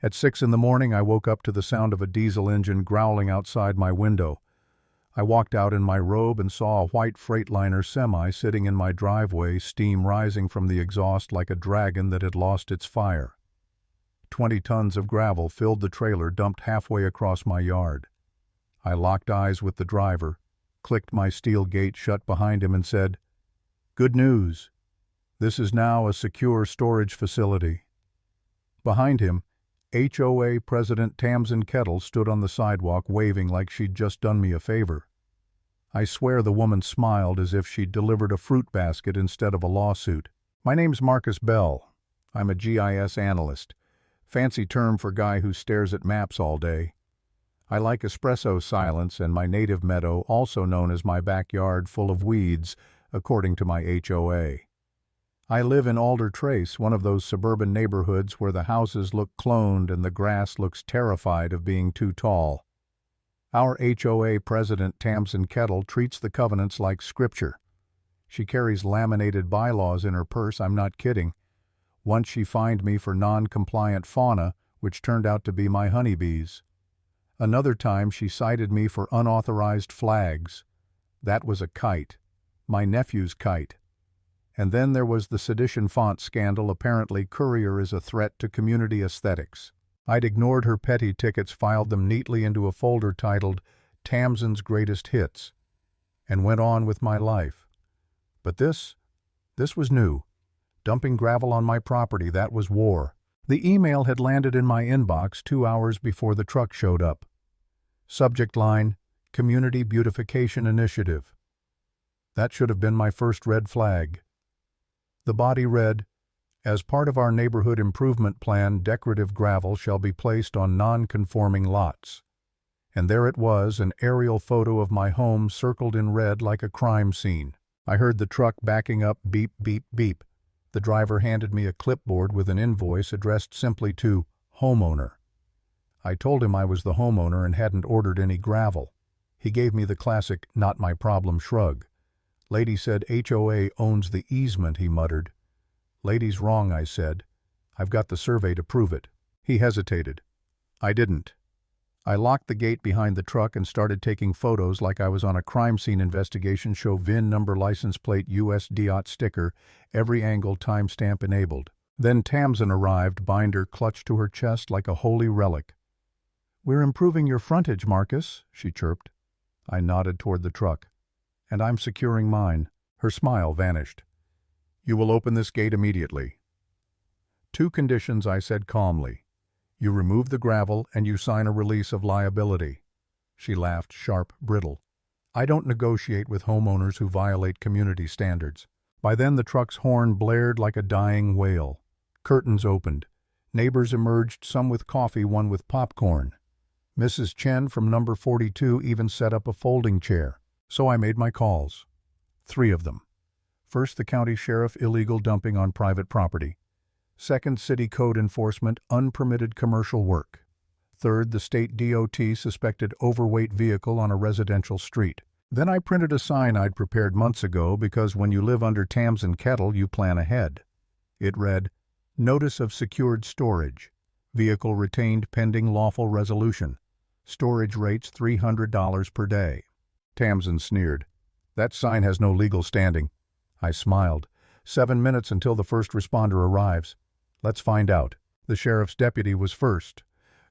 At 6 in the morning, I woke up to the sound of a diesel engine growling outside my window. I walked out in my robe and saw a white Freightliner semi sitting in my driveway, steam rising from the exhaust like a dragon that had lost its fire. 20 tons of gravel filled the trailer dumped halfway across my yard. I locked eyes with the driver, clicked my steel gate shut behind him and said, "Good news. This is now a secure storage facility." Behind him, HOA President Tamsin Kettle stood on the sidewalk waving like she'd just done me a favor. I swear the woman smiled as if she'd delivered a fruit basket instead of a lawsuit. "My name's Marcus Bell. I'm a GIS analyst. Fancy term for guy who stares at maps all day. I like espresso silence and my native meadow, also known as my backyard full of weeds, according to my HOA. I live in Alder Trace, one of those suburban neighborhoods where the houses look cloned and the grass looks terrified of being too tall. Our HOA president, Tamsin Kettle, treats the covenants like scripture. She carries laminated bylaws in her purse, I'm not kidding. Once she fined me for non-compliant fauna, which turned out to be my honeybees. Another time she cited me for unauthorized flags. That was a kite. My nephew's kite. And then there was the sedition font scandal. Apparently Courier is a threat to community aesthetics. I'd ignored her petty tickets, filed them neatly into a folder titled Tamsin's Greatest Hits, and went on with my life. But this was new. Dumping gravel on my property, that was war. The email had landed in my inbox 2 hours before the truck showed up. Subject line, Community Beautification Initiative. That should have been my first red flag. The body read, "As part of our neighborhood improvement plan, decorative gravel shall be placed on non-conforming lots." And there it was, an aerial photo of my home circled in red like a crime scene. I heard the truck backing up, beep, beep, beep. The driver handed me a clipboard with an invoice addressed simply to homeowner. I told him I was the homeowner and hadn't ordered any gravel. He gave me the classic not my problem shrug. "Lady said HOA owns the easement," he muttered. "Lady's wrong," I said. "I've got the survey to prove it." He hesitated. I didn't. I locked the gate behind the truck and started taking photos like I was on a crime scene investigation show, VIN number, license plate, US DOT sticker, every angle, timestamp enabled. Then Tamsin arrived, binder clutched to her chest like a holy relic. "We're improving your frontage, Marcus," she chirped. I nodded toward the truck. "And I'm securing mine." Her smile vanished. "You will open this gate immediately." "Two conditions," I said calmly. "You remove the gravel and you sign a release of liability." She laughed, sharp, brittle. "I don't negotiate with homeowners who violate community standards." By then the truck's horn blared like a dying whale. Curtains opened. Neighbors emerged, some with coffee, one with popcorn. Mrs. Chen from number 42 even set up a folding chair. So I made my calls. 3 of them. First, the county sheriff, illegal dumping on private property. Second, city code enforcement, unpermitted commercial work. Third, the state DOT suspected overweight vehicle on a residential street. Then I printed a sign I'd prepared months ago because when you live under Tamsin Kettle, you plan ahead. It read, "Notice of secured storage. Vehicle retained pending lawful resolution. Storage rates $300 per day." Tamsin sneered. "That sign has no legal standing." I smiled. 7 minutes until the first responder arrives. Let's find out. The sheriff's deputy was first.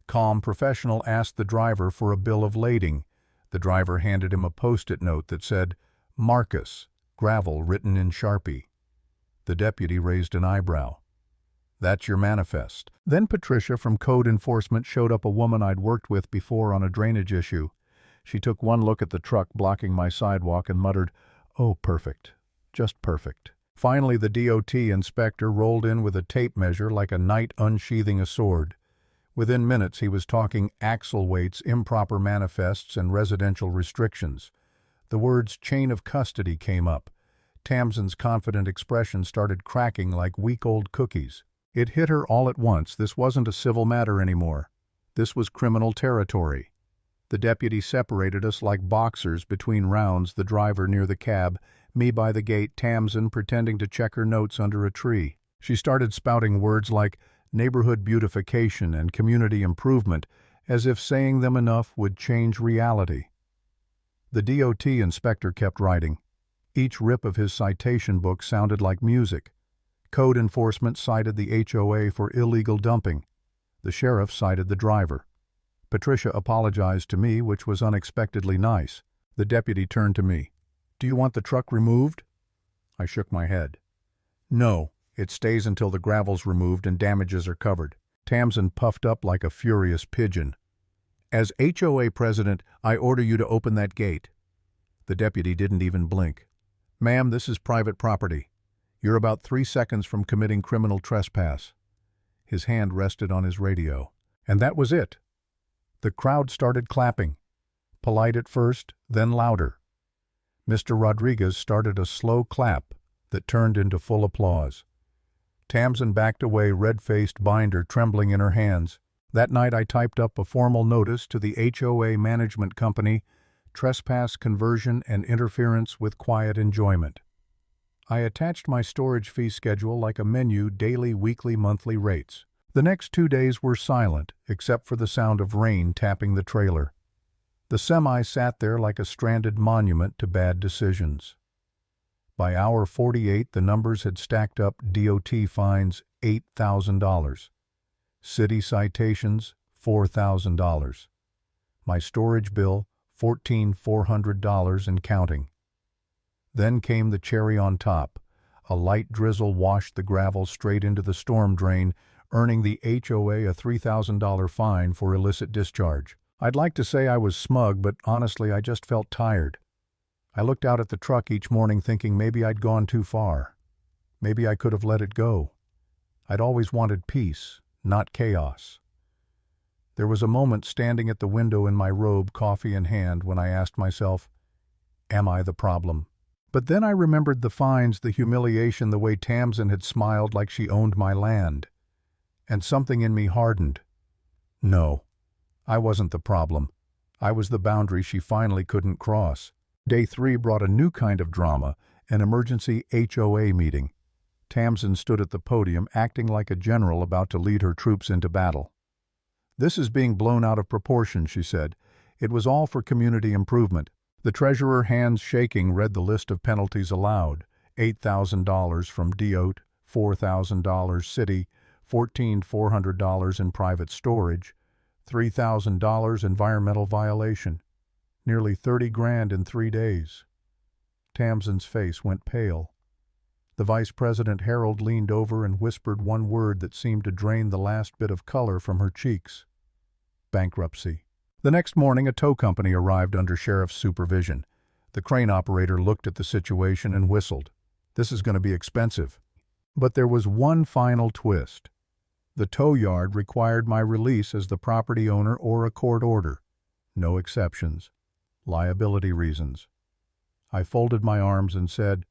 Calm, professional, asked the driver for a bill of lading. The driver handed him a post-it note that said, "Marcus," gravel written in Sharpie. The deputy raised an eyebrow. "That's your manifest." Then Patricia from code enforcement showed up, a woman I'd worked with before on a drainage issue. She took one look at the truck blocking my sidewalk and muttered, "Oh, perfect. Just perfect." Finally, the DOT inspector rolled in with a tape measure like a knight unsheathing a sword. Within minutes, he was talking axle weights, improper manifests, and residential restrictions. The words chain of custody came up. Tamsin's confident expression started cracking like week-old cookies. It hit her all at once. This wasn't a civil matter anymore. This was criminal territory. The deputy separated us like boxers between rounds, the driver near the cab, me by the gate, Tamsin pretending to check her notes under a tree. She started spouting words like neighborhood beautification and community improvement, as if saying them enough would change reality. The DOT inspector kept writing. Each rip of his citation book sounded like music. Code enforcement cited the HOA for illegal dumping. The sheriff cited the driver. Patricia apologized to me, which was unexpectedly nice. The deputy turned to me. "Do you want the truck removed?" I shook my head. "No, it stays until the gravel's removed and damages are covered." Tamsin puffed up like a furious pigeon. "As HOA president, I order you to open that gate." The deputy didn't even blink. "Ma'am, this is private property. You're about 3 seconds from committing criminal trespass." His hand rested on his radio. And that was it. The crowd started clapping. Polite at first, then louder. Mr. Rodriguez started a slow clap that turned into full applause. Tamsin backed away, red-faced, binder trembling in her hands. That night I typed up a formal notice to the HOA management company, trespass, conversion, and interference with quiet enjoyment. I attached my storage fee schedule like a menu, daily, weekly, monthly rates. The next 2 days were silent, except for the sound of rain tapping the trailer. The semi sat there like a stranded monument to bad decisions. By hour 48, the numbers had stacked up: DOT fines, $8,000. City citations, $4,000. My storage bill, $14,400 and counting. Then came the cherry on top. A light drizzle washed the gravel straight into the storm drain, earning the HOA a $3,000 fine for illicit discharge. I'd like to say I was smug, but honestly I just felt tired. I looked out at the truck each morning thinking maybe I'd gone too far. Maybe I could have let it go. I'd always wanted peace, not chaos. There was a moment standing at the window in my robe, coffee in hand, when I asked myself, am I the problem? But then I remembered the fines, the humiliation, the way Tamsin had smiled like she owned my land. And something in me hardened. No, I wasn't the problem. I was the boundary she finally couldn't cross. Day 3 brought a new kind of drama, an emergency HOA meeting. Tamsin stood at the podium, acting like a general about to lead her troops into battle. "This is being blown out of proportion," she said. "It was all for community improvement." The treasurer, hands shaking, read the list of penalties aloud. $8,000 from DOT, $4,000 city, $14,400 in private storage, $3,000 environmental violation. Nearly 30 grand in 3 days. Tamsin's face went pale. The vice president, Harold, leaned over and whispered one word that seemed to drain the last bit of color from her cheeks. Bankruptcy. The next morning, a tow company arrived under sheriff's supervision. The crane operator looked at the situation and whistled. "This is going to be expensive." But there was one final twist. The tow yard required my release as the property owner or a court order. No exceptions. Liability reasons. I folded my arms and said,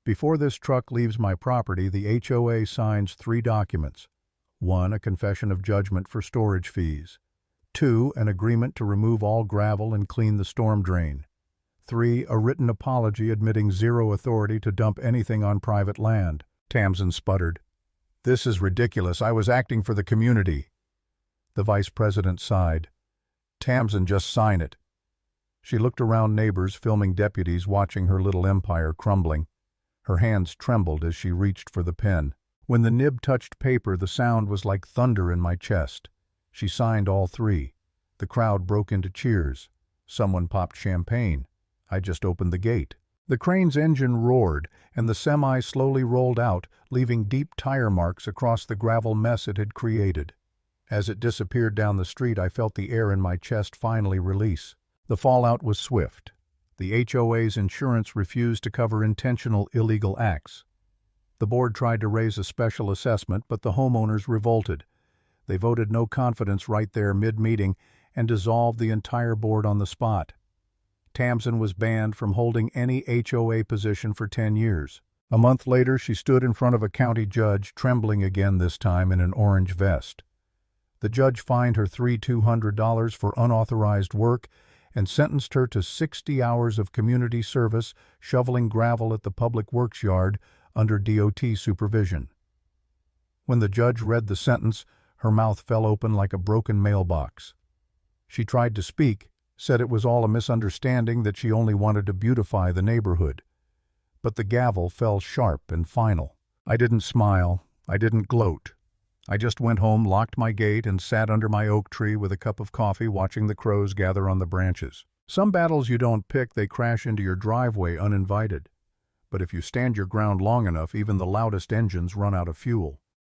"Before this truck leaves my property, the HOA signs 3 documents. 1, a confession of judgment for storage fees. 2, an agreement to remove all gravel and clean the storm drain. 3, a written apology admitting zero authority to dump anything on private land." Tamsin sputtered. "This is ridiculous. I was acting for the community." The vice president sighed. "Tamsin, just sign it." She looked around, neighbors, filming deputies, watching her little empire crumbling. Her hands trembled as she reached for the pen. When the nib touched paper, the sound was like thunder in my chest. She signed all 3. The crowd broke into cheers. Someone popped champagne. I just opened the gate. The crane's engine roared, and the semi slowly rolled out, leaving deep tire marks across the gravel mess it had created. As it disappeared down the street, I felt the air in my chest finally release. The fallout was swift. The HOA's insurance refused to cover intentional illegal acts. The board tried to raise a special assessment, but the homeowners revolted. They voted no confidence right there mid-meeting and dissolved the entire board on the spot. Tamsin was banned from holding any HOA position for 10 years. A month later, she stood in front of a county judge, trembling again, this time in an orange vest. The judge fined her $3,200 for unauthorized work and sentenced her to 60 hours of community service shoveling gravel at the public works yard under DOT supervision. When the judge read the sentence, her mouth fell open like a broken mailbox. She tried to speak, said it was all a misunderstanding, that she only wanted to beautify the neighborhood. But the gavel fell sharp and final. I didn't smile. I didn't gloat. I just went home, locked my gate, and sat under my oak tree with a cup of coffee watching the crows gather on the branches. Some battles you don't pick, they crash into your driveway uninvited. But if you stand your ground long enough, even the loudest engines run out of fuel.